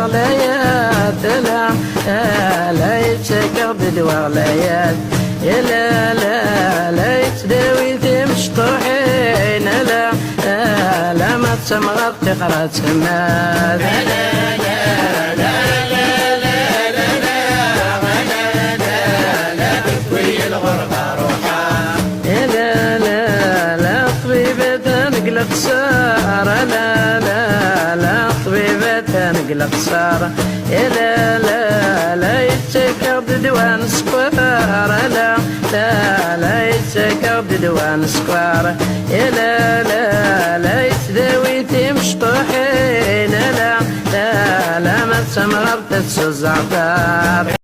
غليات لا لا يتشكر بالوغليات لا لا لا يتداوي ذي مشطوحين لا لا ما تسمغر تقرا تسمات قصارة لا لا لا طبيبة تنقل قصارة لا لا لا يتسكر بدوان سكوارة لا لا لا يتسكر بدوان سكوارة لا لا لا يتداوي تمشطوحين لا لا لا ما تسمغر تتسوز عطار